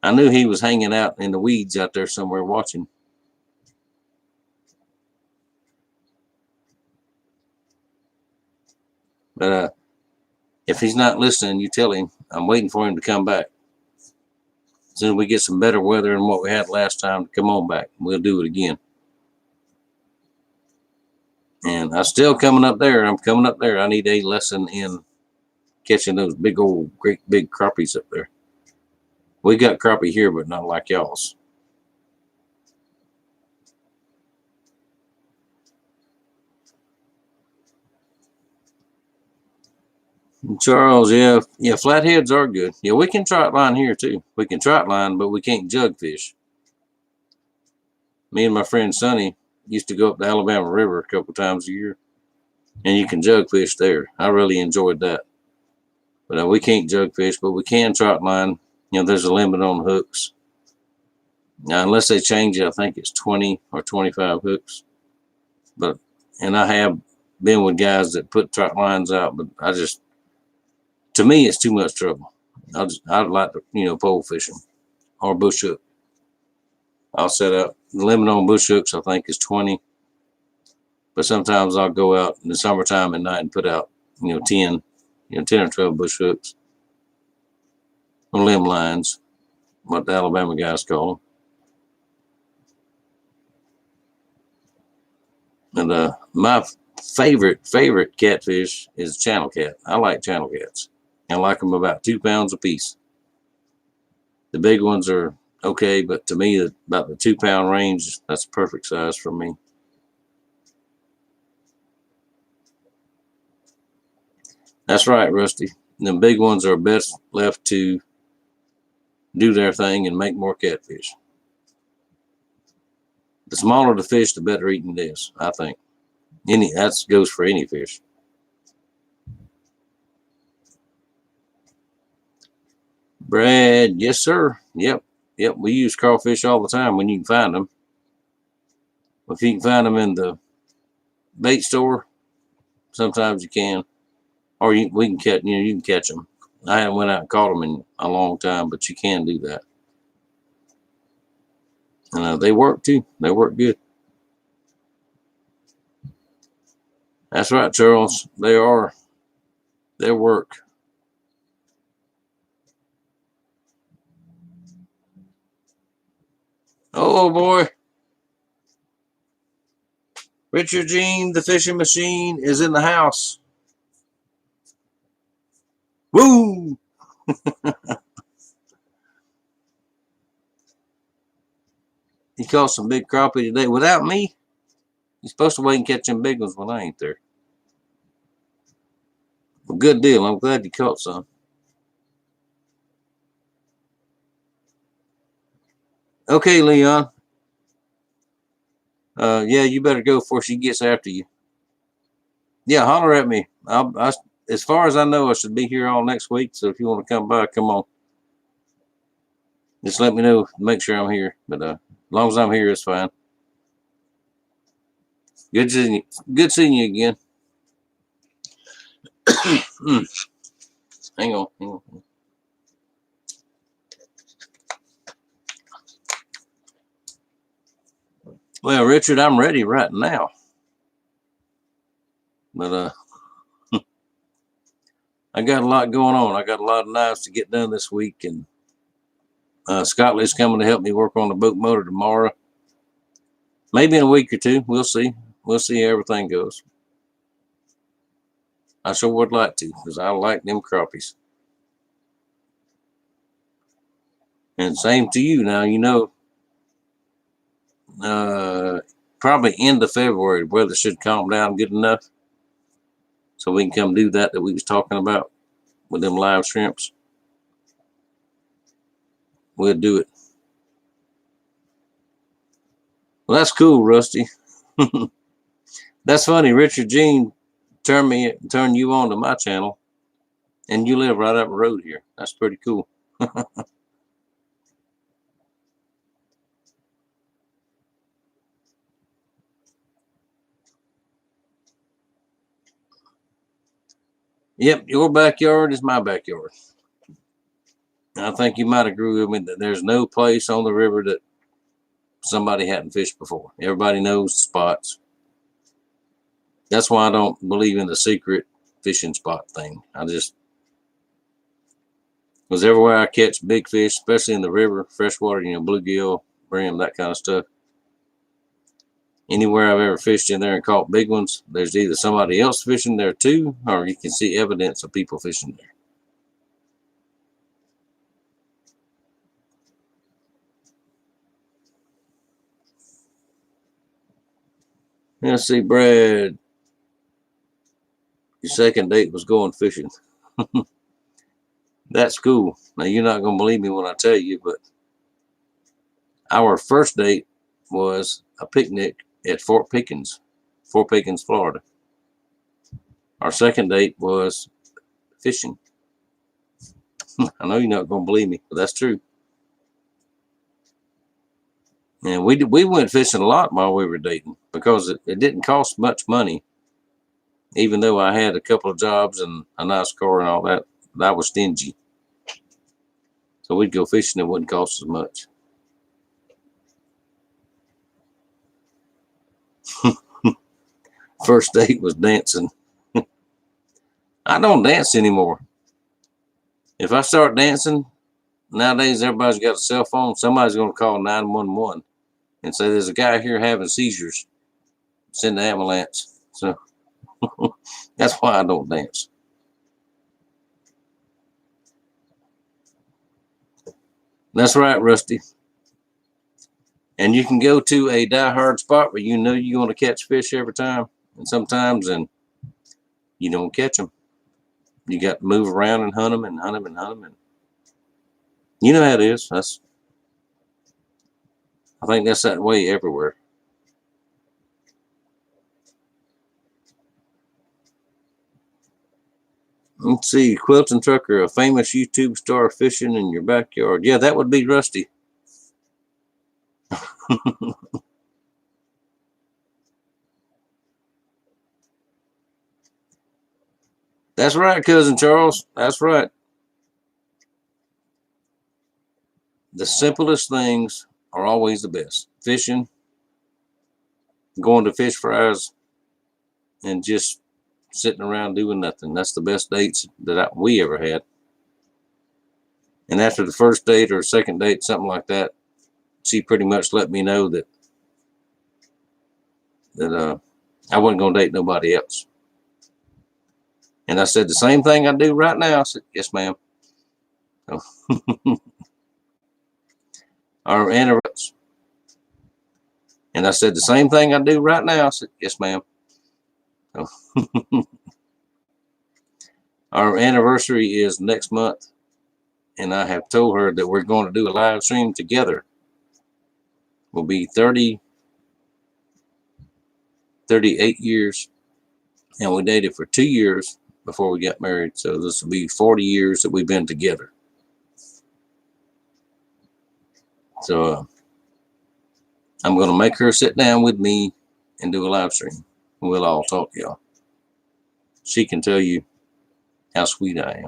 I knew he was hanging out in the weeds out there somewhere watching. But if he's not listening, you tell him I'm waiting for him to come back. As soon as we get some better weather than what we had last time, come on back. We'll do it again. And I'm still coming up there. I'm coming up there. I need a lesson in catching those big old, great big crappies up there. We got crappie here, but not like y'all's. Charles, yeah, flatheads are good. Yeah, we can trot line here too. We can trot line, but we can't jug fish. Me and my friend Sonny used to go up the Alabama River a couple times a year, and you can jug fish there. I really enjoyed that. But we can't jug fish, but we can trot line. There's a limit on hooks. Now, unless they change it, I think it's 20 or 25 hooks. And I have been with guys that put trot lines out, but to me, it's too much trouble. I'd like to, pole fishing or bush hook. I'll set up the limit on bush hooks. I think is 20, but sometimes I'll go out in the summertime at night and put out, 10 or 12 bush hooks on limb lines, what the Alabama guys call them. And my favorite catfish is channel cat. I like channel cats. I like them about 2 pounds a piece. The big ones are okay, but to me, about the 2 pound range, that's a perfect size for me. That's right, Rusty. The big ones are best left to do their thing and make more catfish. The smaller the fish, the better eating it is, I think. That goes for any fish. Brad, yes, sir. Yep. We use crawfish all the time when you can find them. If you can find them in the bait store, sometimes you can, or we can catch. You can catch them. I haven't went out and caught them in a long time, but you can do that. And they work too. They work good. That's right, Charles. They work. Oh boy. Richard Jean, the fishing machine, is in the house. Woo! He caught some big crappie today without me. You're supposed to wait and catch them big ones when I ain't there. Well, good deal. I'm glad you caught some. Okay, Leon. Yeah, you better go before she gets after you. Yeah, holler at me. As far as I know, I should be here all next week. So if you want to come by, come on. Just let me know. Make sure I'm here. But as long as I'm here, it's fine. Good seeing you again. Hang on. Well, Richard, I'm ready right now. But I got a lot going on. I got a lot of knives to get done this week, and Scott Lee's coming to help me work on the boat motor tomorrow. Maybe in a week or two. We'll see. We'll see how everything goes. I sure would like to, because I like them crappies. And same to you. Now, probably end of February. The weather should calm down good enough so we can come do that we was talking about with them live shrimps. We'll do it. Well, that's cool, Rusty. That's funny. Richard Jean turned you on to my channel, and you live right up the road here. That's pretty cool. Yep, your backyard is my backyard. I think you might agree with me that there's no place on the river that somebody hadn't fished before. Everybody knows the spots. That's why I don't believe in the secret fishing spot thing. Because everywhere I catch big fish, especially in the river, freshwater, bluegill, brim, that kind of stuff. Anywhere I've ever fished in there and caught big ones, there's either somebody else fishing there too, or you can see evidence of people fishing there. Let's see, Brad. Your second date was going fishing. That's cool. Now, you're not going to believe me when I tell you, but our first date was a picnic at Fort Pickens, Florida. Our second date was fishing. I know you're not going to believe me, but that's true. And we went fishing a lot while we were dating because it didn't cost much money. Even though I had a couple of jobs and a nice car and all that, I was stingy. So we'd go fishing, it wouldn't cost as much. First date was dancing. I don't dance anymore. If I start dancing, nowadays everybody's got a cell phone. Somebody's going to call 911 and say there's a guy here having seizures. Send the ambulance. So that's why I don't dance. That's right, Rusty. And you can go to a die-hard spot where you know you're going to catch fish every time. And sometimes you don't catch them. You got to move around and hunt them and hunt them and hunt them. And you know how it is. I think that's that way everywhere. Let's see, Quilton Trucker, a famous YouTube star fishing in your backyard. Yeah, that would be Rusty. That's right, Cousin Charles. That's right. The simplest things are always the best. Fishing, going to fish fries, and just sitting around doing nothing. That's the best dates that we ever had. And after the first date or second date, something like that, she pretty much let me know that I wasn't going to date nobody else. And I said the same thing I do right now. I said, yes, ma'am. Oh. Our anniversary. And I said the same thing I do right now. I said, yes, ma'am. Oh. Our anniversary is next month. And I have told her that we're going to do a live stream together. We'll be 38 years. And we dated for 2 years before we got married. So this will be 40 years that we've been together. So I'm going to make her sit down with me and do a live stream. We'll all talk, y'all. She can tell you how sweet I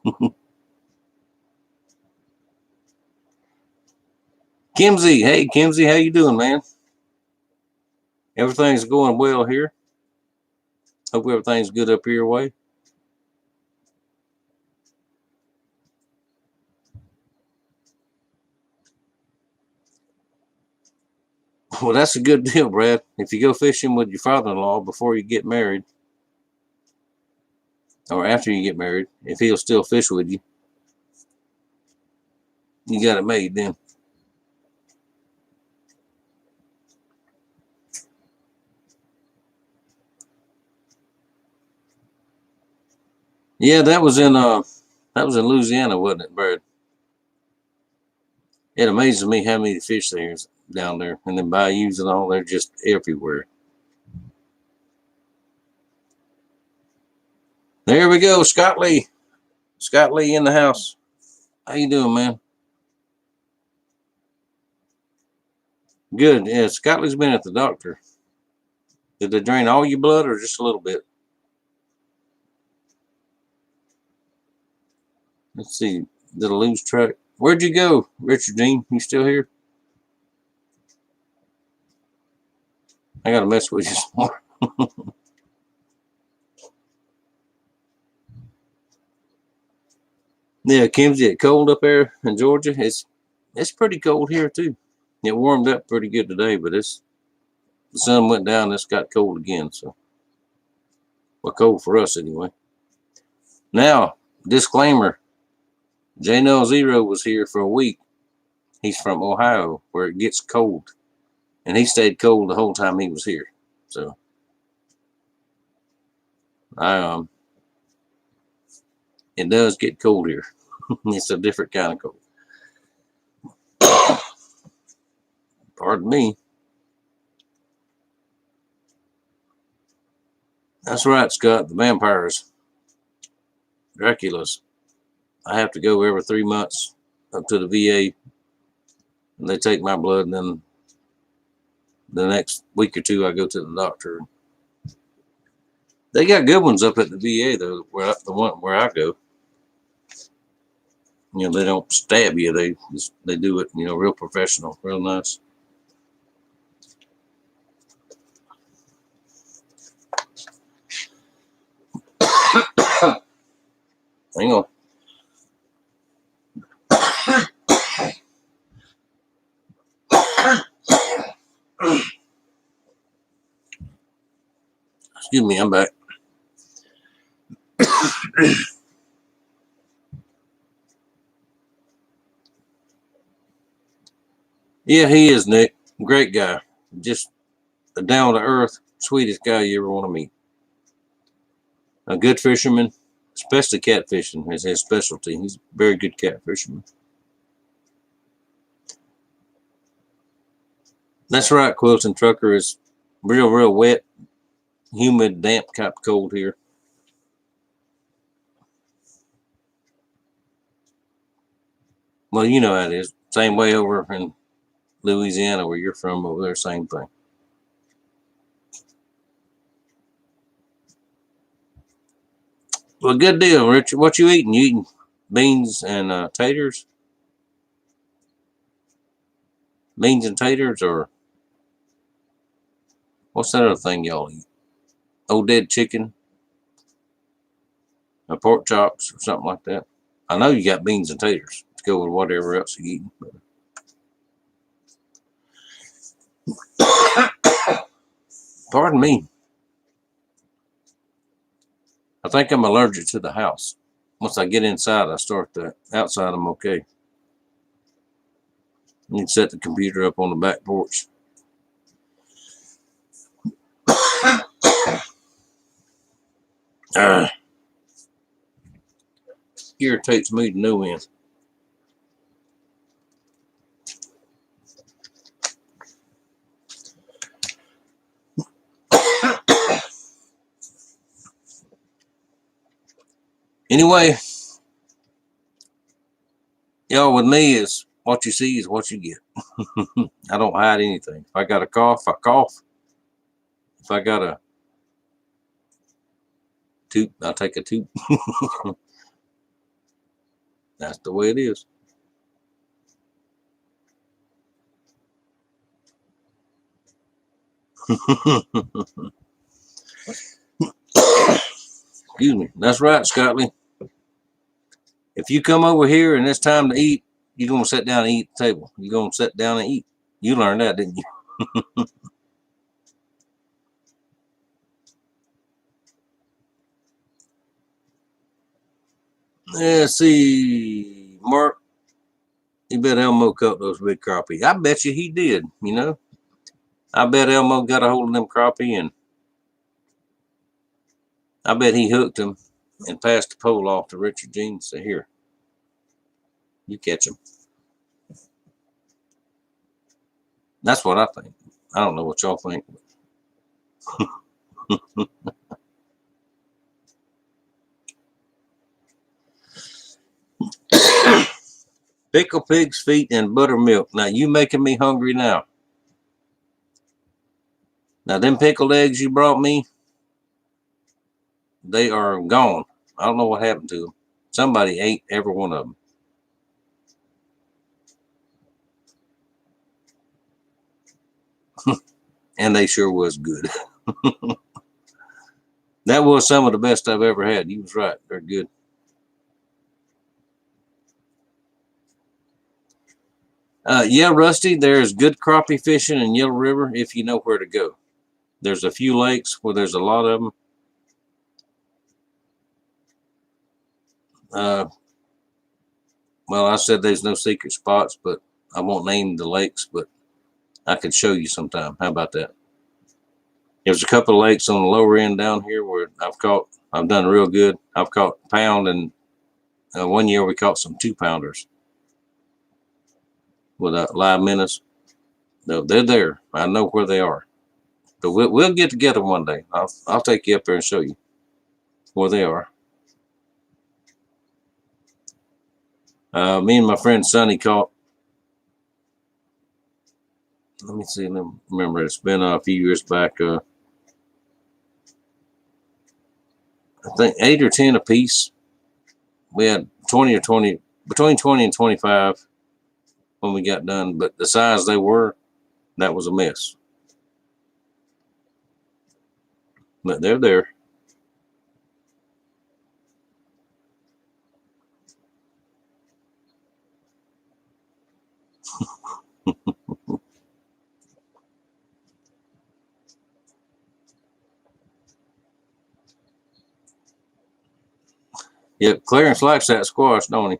am. Kimsey, hey Kimsey, how you doing, man? Everything's going well here. Hope everything's good up your way. Well, that's a good deal, Brad. If you go fishing with your father-in-law before you get married, or after you get married, if he'll still fish with you, you got it made then. Yeah, that was in Louisiana, wasn't it, Brad? It amazes me how many fish there's down there, and then bayous and all. They're just everywhere. There we go, Scott Lee. Scott Lee in the house. How you doing, man? Good. Yeah, Scott Lee's been at the doctor. Did they drain all your blood or just a little bit? Let's see. Did I lose track? Where'd you go, Richard Dean? You still here? I got to mess with you some more. Yeah, Kimsey, it cold up there in Georgia. It's pretty cold here too. It warmed up pretty good today, but the sun went down. It's got cold again. So, well, cold for us anyway. Now, disclaimer: J Zero was here for a week. He's from Ohio, where it gets cold, and he stayed cold the whole time he was here. So, it does get cold here. It's a different kind of cold. Pardon me. That's right, Scott. The vampires, Dracula's. I have to go every 3 months up to the VA, and they take my blood, and then the next week or two I go to the doctor. They got good ones up at the VA though, the one where I go. You know, they don't stab you. They do it, you know, real professional, real nice. Hang on. Excuse me, I'm back. Yeah, he is, Nick. Great guy. Just a down to earth, sweetest guy you ever want to meet. A good fisherman, especially catfishing is his specialty. He's a very good catfisherman. That's right, Quilton Trucker is real wet, humid, damp, kind of cold here. Well, you know how it is. Same way over in Louisiana where you're from over there, same thing. Well, good deal, Richard. What you eating? You eating beans and taters? Beans and taters, or what's that other thing y'all eat? Old dead chicken? Or pork chops or something like that? I know you got beans and taters to go with whatever else you're eating. Pardon me. I think I'm allergic to the house. Once I get inside, I start the outside, I'm okay. You can set the computer up on the back porch. Irritates me to no end. Anyway, y'all, with me is what you see is what you get. I don't hide anything. If I got a cough, I cough. If I got a toot, I'll take a toot. That's the way it is. Excuse me. That's right, Scotland. If you come over here and it's time to eat, you're going to sit down and eat at the table. You're going to sit down and eat. You learned that, didn't you? Let's see. Mark, you bet Elmo caught those big crappie. I bet you he did, you know. I bet Elmo got a hold of them crappie, and I bet he hooked them and pass the pole off to Richard Jean and say, here, you catch him. That's what I think. I don't know what y'all think. Pickle pig's feet and buttermilk. Now you making me hungry now. Now them pickled eggs you brought me, they are gone. I don't know what happened to them. Somebody ate every one of them. And they sure was good. That was some of the best I've ever had. You was right. They're good. Yeah, Rusty, there's good crappie fishing in Yellow River if you know where to go. There's a few lakes where there's a lot of them. Well, I said there's no secret spots, but I won't name the lakes, but I could show you sometime. How about that? There's a couple of lakes on the lower end down here where I've done real good. I've caught pound, and one year we caught some 2-pounders with live minnows. No, they're there. I know where they are. So we'll get together one day. I'll take you up there and show you where they are. Me and my friend Sonny caught. Let me see. Let me remember. It's been a few years back. I think 8 or 10 apiece. We had 20 or 20, between 20 and 25 when we got done. But the size they were, that was a mess. But they're there. Yep, Clarence likes that squash, don't he?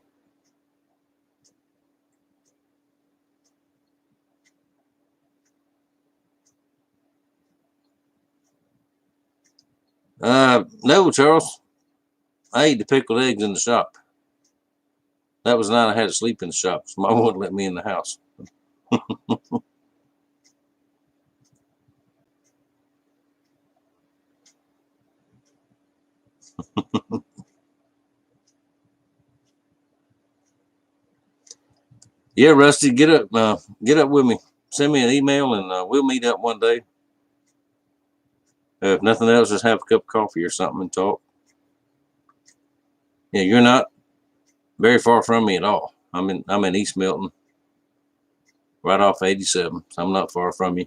No, Charles. I ate the pickled eggs in the shop. That was the night I had to sleep in the shop. So Mom wouldn't let me in the house. Yeah, Rusty, get up with me. Send me an email, and we'll meet up one day. If nothing else, just have a cup of coffee or something and talk. Yeah, you're not very far from me at all. I'm in East Milton, right off 87. So I'm not far from you.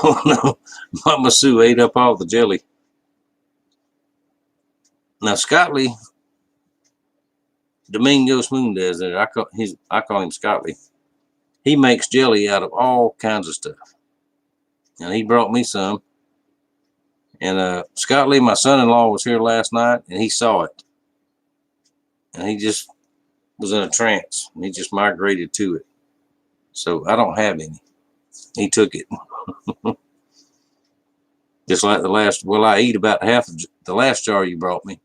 Oh no, Mama Sue ate up all the jelly. Now Scottley, Domingos Moondez, I call him Scottley. He makes jelly out of all kinds of stuff, and he brought me some. And Scottley, my son-in-law, was here last night, and he saw it, and he just was in a trance, and he just migrated to it. So I don't have any. He took it. Just like the last, well, I ate about half of the last jar you brought me,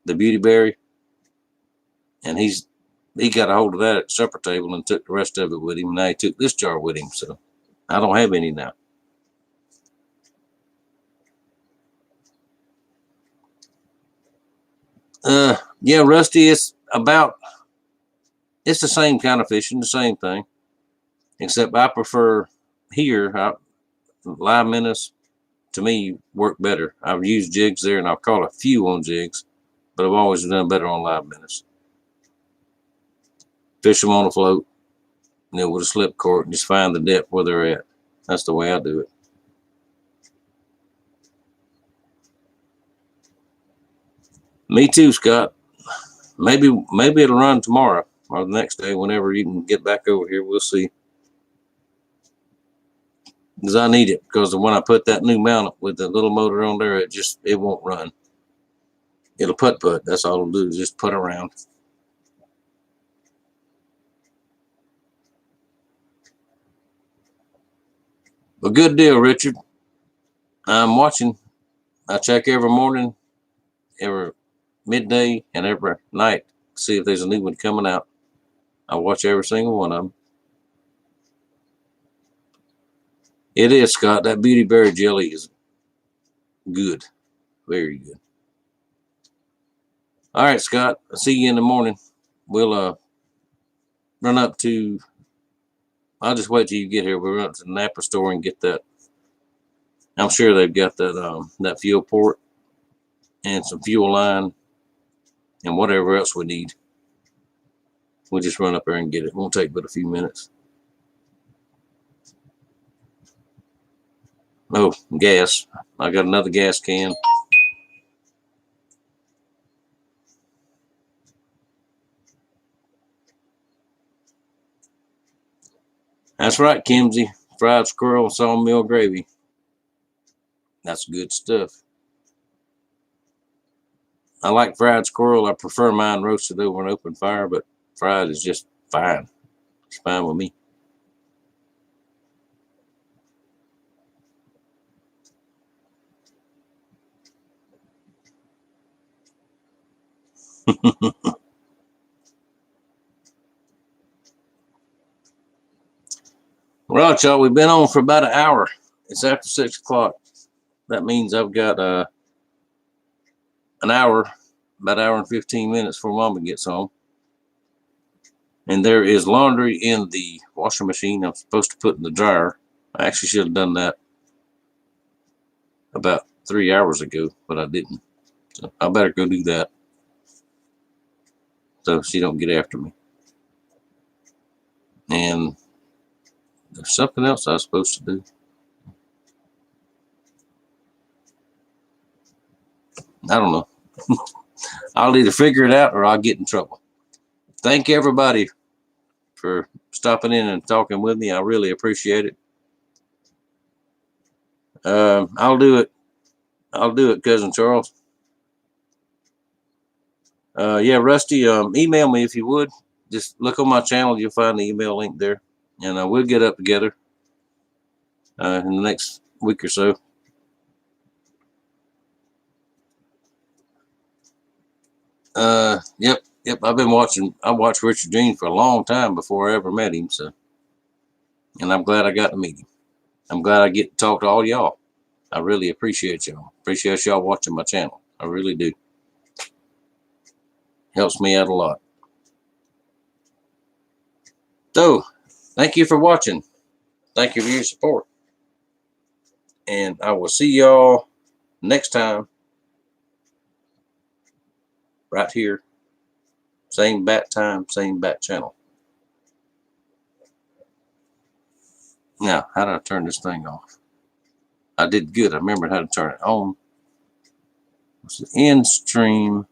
the beauty berry, and he got a hold of that at the supper table and took the rest of it with him. Now he took this jar with him, so I don't have any now. Yeah, Rusty, it's the same kind of fishing, the same thing, except I prefer here, live minnows to me work better. I've used jigs there, and I've caught a few on jigs, but I've always done better on live minnows. Fish them on a float, with a slip cord, and just find the depth where they're at. That's the way I do it. Me too, Scott. Maybe it'll run tomorrow or the next day, whenever you can get back over here. We'll see. Because I need it, because when I put that new mount with the little motor on there, it won't run. It'll putt. That's all it'll do, is just putt around. A good deal, Richard. I'm watching. I check every morning, every midday, and every night to see if there's a new one coming out. I watch every single one of them. It is, Scott. That beauty berry jelly is good. Very good. All right, Scott. I'll see you in the morning. We'll run up to. I'll just wait till you get here. We'll run up to the Napa store and get that. I'm sure they've got that fuel port and some fuel line and whatever else we need. We'll just run up there and get it. Won't take but a few minutes. Oh, gas. I got another gas can. That's right, Kimsey. Fried squirrel and sawmill gravy. That's good stuff. I like fried squirrel. I prefer mine roasted over an open fire, but fried is just fine. It's fine with me. Right, y'all. We've been on for about an hour. It's after 6 o'clock. That means I've got an hour, about an hour and 15 minutes before Mama gets home. And there is laundry in the washing machine I'm supposed to put in the dryer. I actually should have done that about 3 hours ago, but I didn't. So I better go do that so she don't get after me. And there's something else I was supposed to do. I don't know. I'll either figure it out or I'll get in trouble. Thank everybody for stopping in and talking with me. I really appreciate it. I'll do it. I'll do it, Cousin Charles. Yeah, Rusty, email me if you would. Just look on my channel. You'll find the email link there. And we'll get up together in the next week or so. Yep. I watched Richard Jean for a long time before I ever met him. So, and I'm glad I got to meet him. I'm glad I get to talk to all y'all. I really appreciate y'all. Appreciate y'all watching my channel. I really do. Helps me out a lot. So, thank you for watching. Thank you for your support. And I will see y'all next time. Right here. Same bat time, same bat channel. Now, how do I turn this thing off? I did good. I remembered how to turn it on. It's the end stream.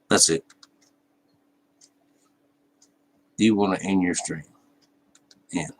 That's it. Do you want to end your stream? End.